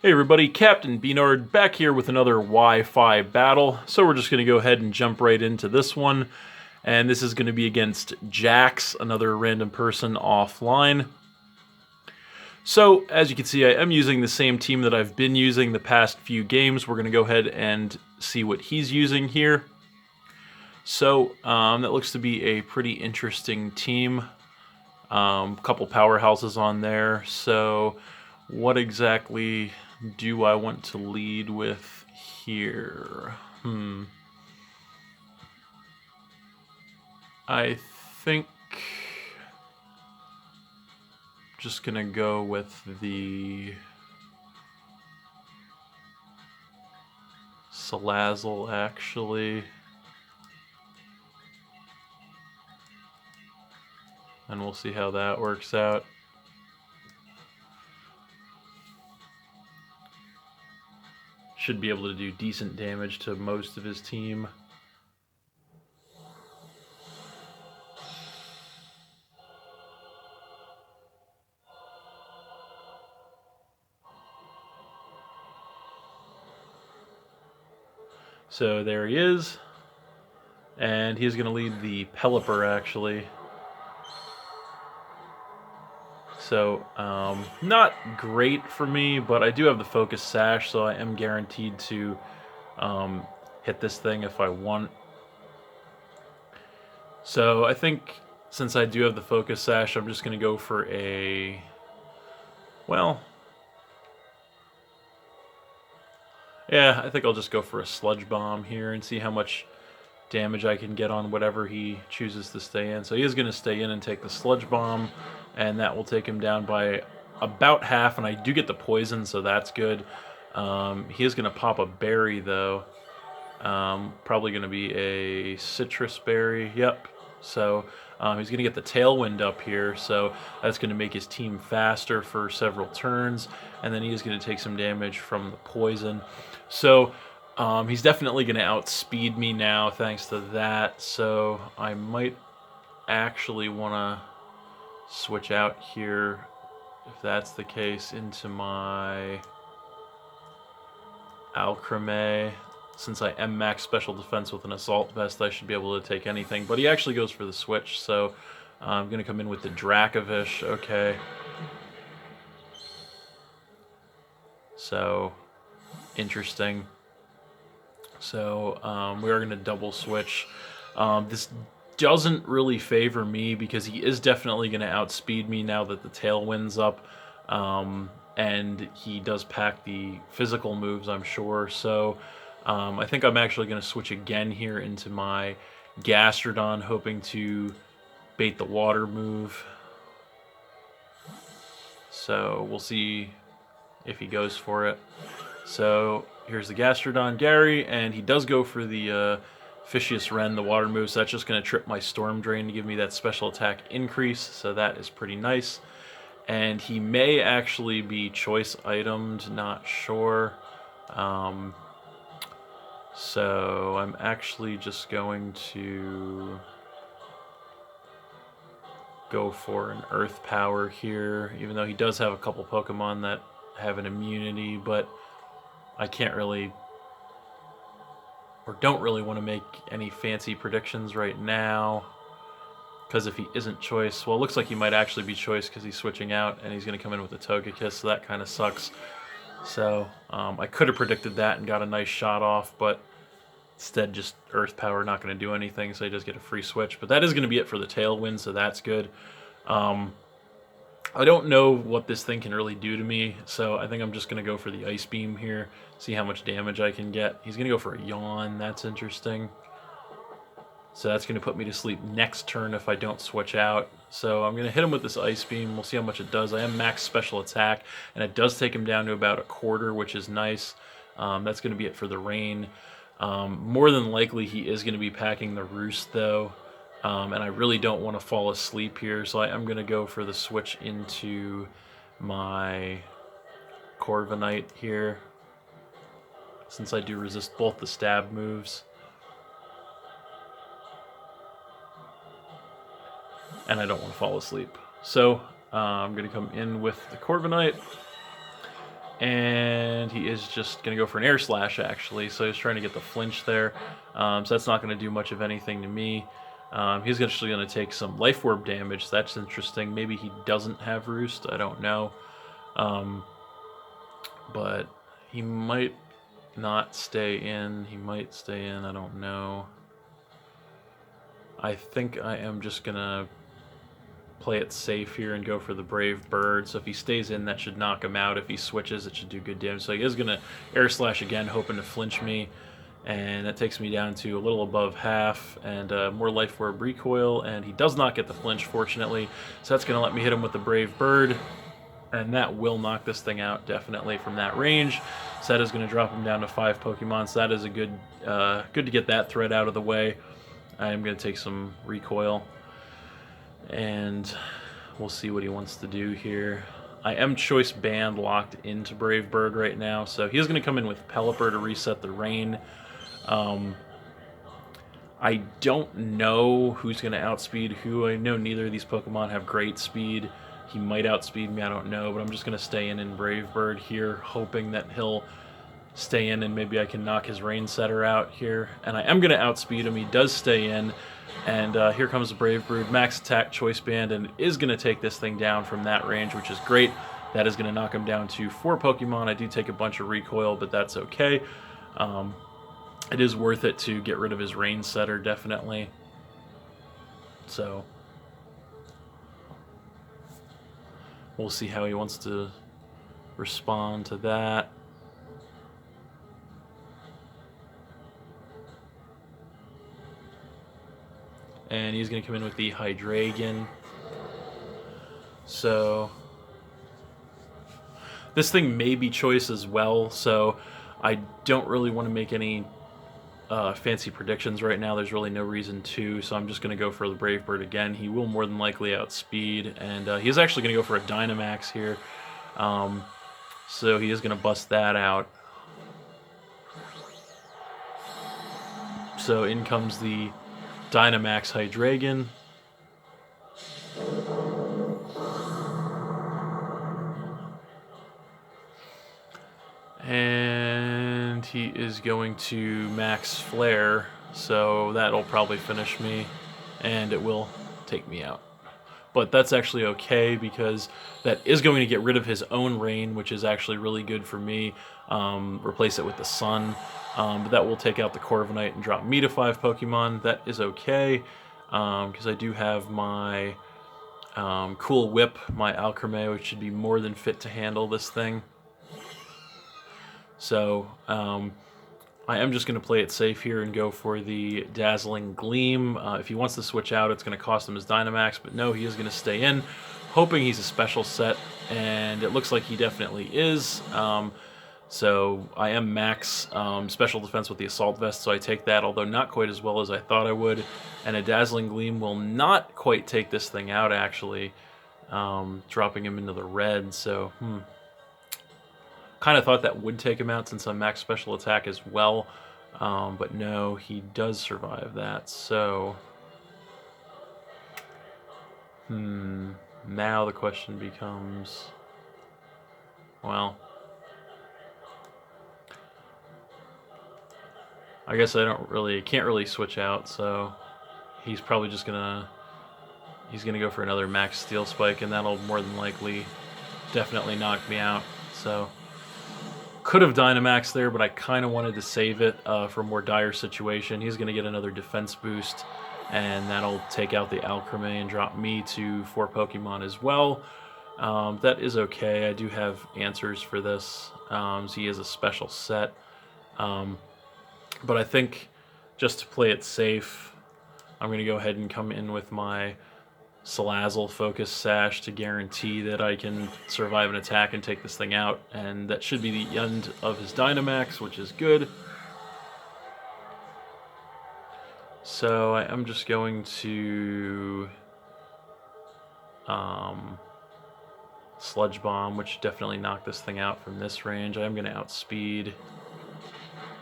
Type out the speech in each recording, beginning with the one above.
Hey everybody, Captain B-Nard back here with another Wi-Fi battle. So we're just going to go ahead and jump right into this one. And this is going to be against Jax, another random person offline. So, as you can see, I am using the same team that I've been using the past few games. We're going to go ahead and see what he's using here. So, that looks to be a pretty interesting team. Couple powerhouses on there. So, what exactly do I want to lead with here? I think just gonna go with the Salazzle, actually. And we'll see how that works out. Should be able to do decent damage to most of his team. So there he is. And he's going to lead the Pelipper, actually. So, not great for me, but I do have the Focus Sash, so I am guaranteed to hit this thing if I want. So I think since I do have the Focus Sash, I'm just going to go for a... Well... Yeah, I think I'll just go for a Sludge Bomb here and see how much damage I can get on whatever he chooses to stay in. So he is going to stay in and take the Sludge Bomb, and that will take him down by about half, and I do get the poison, so that's good. He is going to pop a berry, though. Probably going to be a citrus berry. Yep. So he's going to get the Tailwind up here, so that's going to make his team faster for several turns, and then he is going to take some damage from the poison. So he's definitely going to outspeed me now thanks to that, so I might actually want to switch out here, if that's the case, into my Alcremie. Since I am max special defense with an Assault Vest, I should be able to take anything. But he actually goes for the switch, so I'm going to come in with the Dracovish. Okay. So, interesting. So, we are going to double switch. This doesn't really favor me because he is definitely going to outspeed me now that the Tailwind's up. And he does pack the physical moves, I'm sure. So... I think I'm actually going to switch again here into my Gastrodon, hoping to bait the water move. So we'll see if he goes for it. So here's the Gastrodon Gary, and he does go for the Fishious Wren, the water move, so that's just going to trip my Storm Drain to give me that special attack increase, so that is pretty nice. And he may actually be choice itemed, not sure. So I'm actually just going to go for an Earth Power here, even though he does have a couple Pokemon that have an immunity, but I can't really, or don't really want to make any fancy predictions right now, because if he isn't choice, well, it looks like he might actually be choice because he's switching out, and he's going to come in with a Togekiss, so that kind of sucks. So I could have predicted that and got a nice shot off, but instead just Earth Power, not going to do anything, so I just get a free switch. But that is going to be it for the Tailwind, so that's good. I don't know what this thing can really do to me, so I think I'm just going to go for the Ice Beam here, see how much damage I can get. He's going to go for a Yawn, that's interesting. So that's going to put me to sleep next turn if I don't switch out. So I'm going to hit him with this Ice Beam. We'll see how much it does. I am max special attack, and it does take him down to about a quarter, which is nice. That's going to be it for the rain. More than likely, he is going to be packing the Roost, though. And I really don't want to fall asleep here, so I am going to go for the switch into my Corviknight here, since I do resist both the stab moves. And I don't want to fall asleep. So I'm going to come in with the Corviknight. And he is just going to go for an air slash, actually. So he's trying to get the flinch there. So that's not going to do much of anything to me. He's actually going to take some life orb damage. So that's interesting. Maybe he doesn't have Roost. I don't know. But he might not stay in. He might stay in. I don't know. I think I am just going to play it safe here and go for the Brave Bird. So if he stays in, that should knock him out. If he switches, it should do good damage. So he is going to air slash again, hoping to flinch me. And that takes me down to a little above half and more life orb recoil. And he does not get the flinch, fortunately. So that's going to let me hit him with the Brave Bird. And that will knock this thing out, definitely, from that range. So that is going to drop him down to 5 Pokemon. So that is a good to get that threat out of the way. I am going to take some recoil. And we'll see what he wants to do here. I am choice band locked into Brave Bird right now, so he is going to come in with Pelipper to reset the rain. I don't know who's going to outspeed who. I know neither of these Pokemon have great speed. He might outspeed me, I don't know, but I'm just going to stay in Brave Bird here, hoping that he'll stay in and maybe I can knock his Rain Setter out here. And I am going to outspeed him. He does stay in. And here comes the Brave Bird, max attack, choice band, and is going to take this thing down from that range, which is great. That is going to knock him down to 4 Pokemon. I do take a bunch of recoil, but that's okay. It is worth it to get rid of his Rain Setter, definitely. So we'll see how he wants to respond to that. And he's going to come in with the Hydreigon. So this thing may be choice as well, so I don't really want to make any fancy predictions right now. There's really no reason to, so I'm just going to go for the Brave Bird again. He will more than likely outspeed, and he's actually going to go for a Dynamax here. So he is going to bust that out. So in comes the Dynamax Hydreigon. And he is going to max Flare, so that'll probably finish me, and it will take me out. But that's actually okay, because that is going to get rid of his own Rain, which is actually really good for me. Replace it with the Sun. But that will take out the Corviknight and drop me to 5 Pokemon. That is okay, because I do have my Cool Whip, my Alcremie, which should be more than fit to handle this thing. So I am just going to play it safe here and go for the Dazzling Gleam. If he wants to switch out, it's going to cost him his Dynamax, but no, he is going to stay in, hoping he's a special set, and it looks like he definitely is. So I am max special defense with the Assault Vest, so I take that, although not quite as well as I thought I would. And a Dazzling Gleam will not quite take this thing out, actually, dropping him into the red. So, kind of thought that would take him out since I'm max special attack as well. But no, he does survive that. So, now the question becomes, well, I guess I can't really switch out, so he's probably just gonna go for another max Steel Spike, and that'll more than likely definitely knock me out. So could have Dynamax there, but I kind of wanted to save it for a more dire situation. He's gonna get another defense boost, and that'll take out the Alcremie and drop me to 4 Pokemon as well. That is okay. I do have answers for this. So he is a special set. But I think just to play it safe, I'm going to go ahead and come in with my Salazzle Focus Sash to guarantee that I can survive an attack and take this thing out. And that should be the end of his Dynamax, which is good. So I am just going to Sludge Bomb, which definitely knocked this thing out from this range. I am going to outspeed,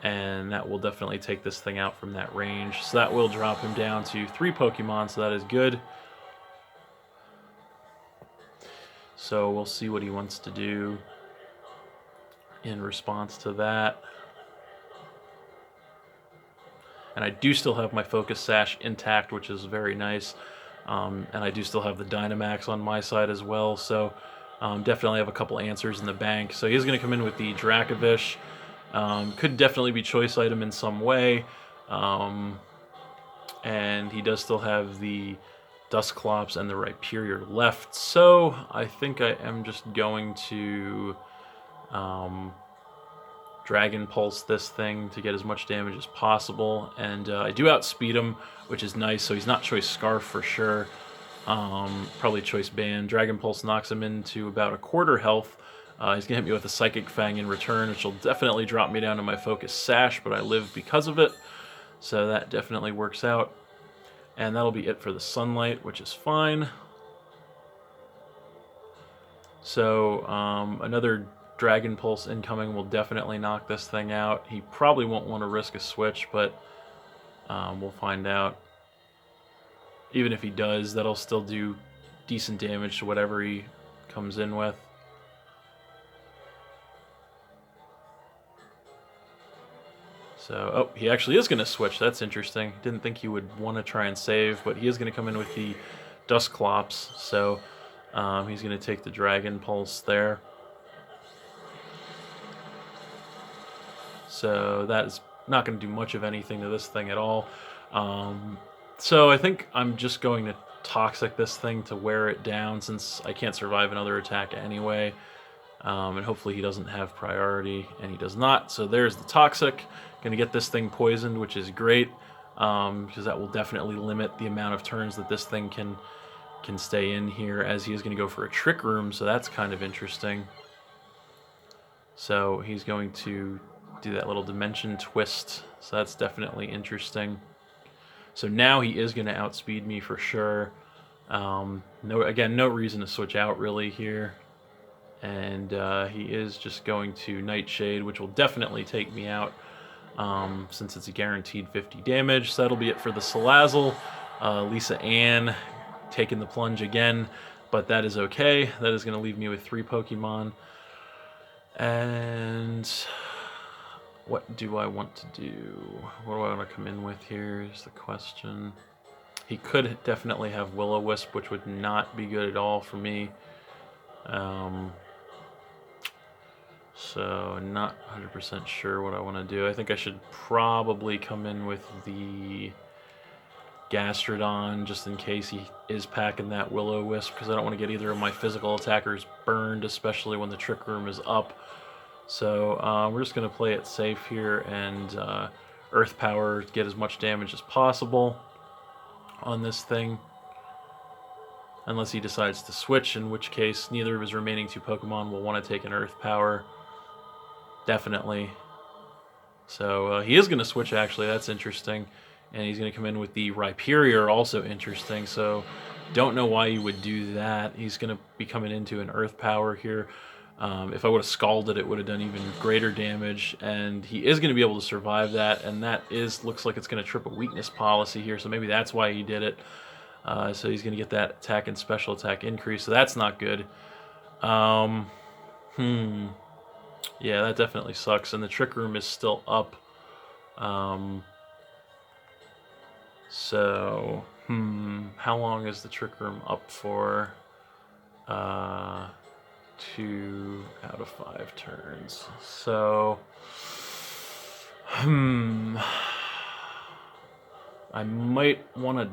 and that will definitely take this thing out from that range. So that will drop him down to 3 Pokemon, so that is good. So we'll see what he wants to do. in response to that. And I do still have my Focus Sash intact, which is very nice. And I do still have the Dynamax on my side as well, so definitely have a couple answers in the bank. So he's going to come in with the Dracovish. Could definitely be choice item in some way. And he does still have the Dusclops and the Rhyperior left. So I think I am just going to Dragon Pulse this thing to get as much damage as possible. And I do outspeed him, which is nice. So he's not choice Scarf for sure. Probably choice Band. Dragon Pulse knocks him into about a quarter health. He's going to hit me with a Psychic Fang in return, which will definitely drop me down to my Focus Sash, but I live because of it. So that definitely works out. And that'll be it for the Sunlight, which is fine. So another Dragon Pulse incoming will definitely knock this thing out. He probably won't want to risk a switch, but we'll find out. Even if he does, that'll still do decent damage to whatever he comes in with. So, oh, he actually is going to switch. That's interesting. Didn't think he would want to try and save, but he is going to come in with the Dusclops. So he's going to take the Dragon Pulse there. So that is not going to do much of anything to this thing at all. So I think I'm just going to Toxic this thing to wear it down, since I can't survive another attack anyway. And hopefully he doesn't have priority, and he does not. So there's the Toxic. Going to get this thing poisoned, which is great, because that will definitely limit the amount of turns that this thing can stay in here, as he is going to go for a Trick Room, so that's kind of interesting. So he's going to do that little Dimension Twist, so that's definitely interesting. So now he is going to outspeed me for sure. No reason to switch out really here. And he is just going to Nightshade, which will definitely take me out, since it's a guaranteed 50 damage. So that'll be it for the Salazzle. Lisa Ann taking the plunge again, but that is okay. That is going to leave me with 3 Pokemon. And what do I want to do? What do I want to come in with here is the question. He could definitely have Will-O-Wisp, which would not be good at all for me. So not 100% sure what I want to do. I think I should probably come in with the Gastrodon, just in case he is packing that Will-O-Wisp, because I don't want to get either of my physical attackers burned, especially when the Trick Room is up. So we're just going to play it safe here and Earth Power, get as much damage as possible on this thing. Unless he decides to switch, in which case neither of his remaining 2 Pokemon will want to take an Earth Power. Definitely. So he is going to switch, actually. That's interesting. And he's going to come in with the Rhyperior, also interesting. So don't know why you would do that. He's going to be coming into an Earth Power here. If I would have Scalded, it would have done even greater damage. And he is going to be able to survive that. And that looks like it's going to trip a weakness policy here. So maybe that's why he did it. So he's going to get that attack and special attack increase. So that's not good. Yeah, that definitely sucks. And the Trick Room is still up. So, how long is the Trick Room up for? 2 out of 5 turns. So, I might want to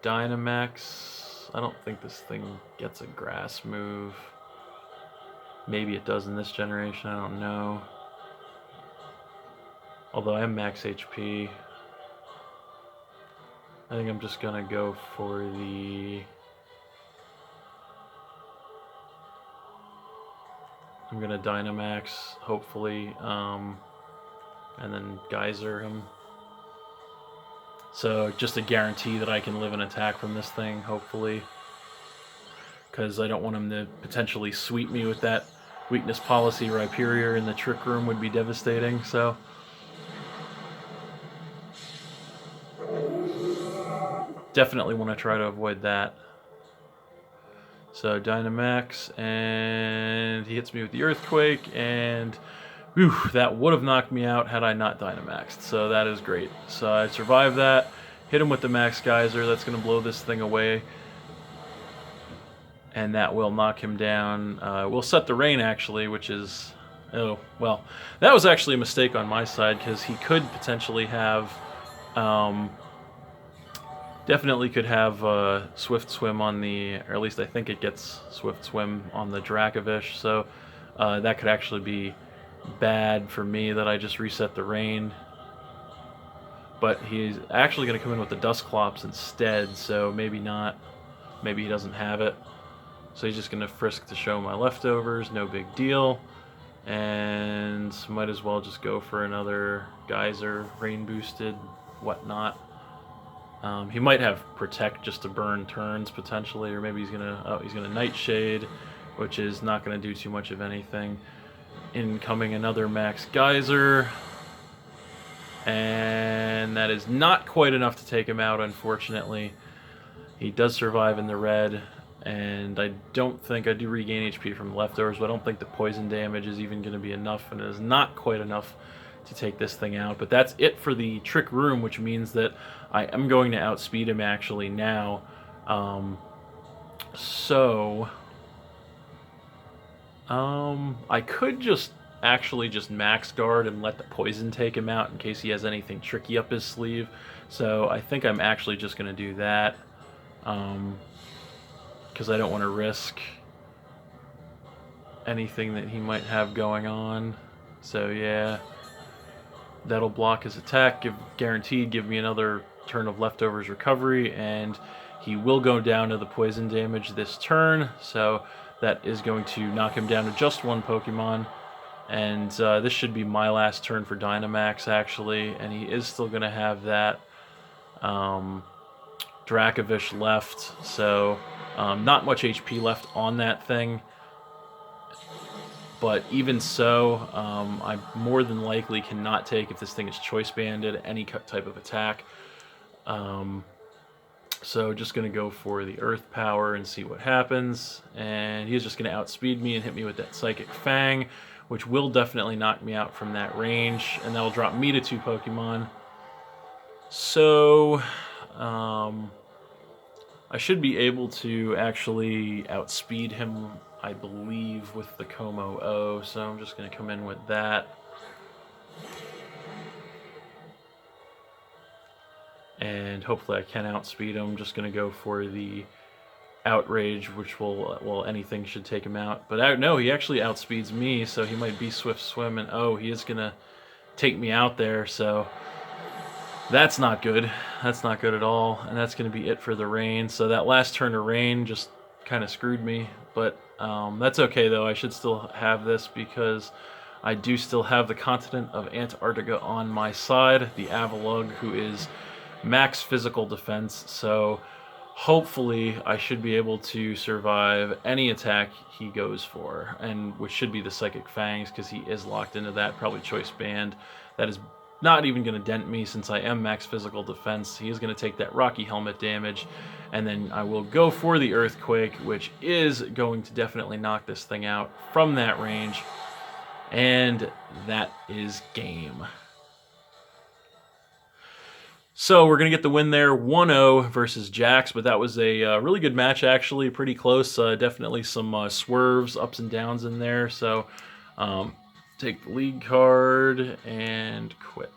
Dynamax. I don't think this thing gets a Grass move. Maybe it does in this generation, I don't know. Although I am max HP. I think I'm just gonna go for the... I'm gonna Dynamax, hopefully, and then Geyser him. So just a guarantee that I can live an attack from this thing, hopefully. Because I don't want him to potentially sweep me with that weakness policy. Rhyperior in the Trick Room would be devastating, so... Definitely want to try to avoid that. So Dynamax, and he hits me with the Earthquake, and Whew, that would have knocked me out had I not Dynamaxed, so that is great. So I survived that, hit him with the Max Geyser, that's going to blow this thing away. And that will knock him down. We'll set the rain, actually, which is... Oh, well, that was actually a mistake on my side, because he could potentially have... definitely could have Swift Swim on the... Or at least I think it gets Swift Swim on the Dracovish, so that could actually be bad for me that I just reset the rain. But he's actually going to come in with the Dusclops instead, so maybe not. Maybe he doesn't have it. So he's just going to Frisk to show my leftovers, no big deal. And might as well just go for another Geyser, rain boosted, whatnot. He might have Protect just to burn turns potentially, or maybe he's gonna Nightshade, which is not gonna do too much of anything. Incoming another Max Geyser, and that is not quite enough to take him out, unfortunately. He does survive in the red. And I don't think, I do regain HP from leftovers, but I don't think the poison damage is even going to be enough, and it is not quite enough to take this thing out. But that's it for the Trick Room, which means that I am going to outspeed him actually now. I could just actually just Max Guard and let the poison take him out in case he has anything tricky up his sleeve. So I think I'm actually just going to do that. Because I don't want to risk anything that he might have going on. So yeah, that'll block his attack, guaranteed give me another turn of leftovers recovery, and he will go down to the poison damage this turn, so that is going to knock him down to just one Pokemon. And this should be my last turn for Dynamax, actually, and he is still going to have that Dracovish left, so not much HP left on that thing. But even so, I more than likely cannot take, if this thing is Choice Banded, any type of attack. So just going to go for the Earth Power and see what happens. And he's just going to outspeed me and hit me with that Psychic Fang, which will definitely knock me out from that range. And that will drop me to 2 Pokemon. So I should be able to actually outspeed him, I believe, with the Como O, so I'm just going to come in with that. And hopefully I can outspeed him. I'm just going to go for the Outrage, which will, well, anything should take him out. But no, he actually outspeeds me, so he might be Swift Swim, and oh, he is going to take me out there, so... That's not good. That's not good at all. And that's going to be it for the rain. So that last turn of rain just kind of screwed me. But that's okay, though. I should still have this because I do still have the continent of Antarctica on my side. The Avalugg, who is max physical defense. So hopefully I should be able to survive any attack he goes for. And which should be the Psychic Fangs, because he is locked into that. Probably Choice Band. That is not even going to dent me since I am max physical defense. He is going to take that Rocky Helmet damage, and then I will go for the Earthquake, which is going to definitely knock this thing out from that range, and that is game. So we're going to get the win there, 1-0 versus Jax, but that was a really good match, actually, pretty close. Definitely some swerves, ups and downs in there, so... take the league card and quit.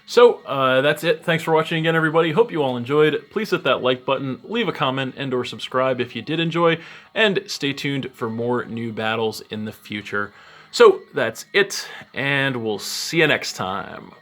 So that's it. Thanks for watching again, everybody. Hope you all enjoyed. Please hit that like button, leave a comment, and or subscribe if you did enjoy, and stay tuned for more new battles in the future. So that's it, and we'll see you next time.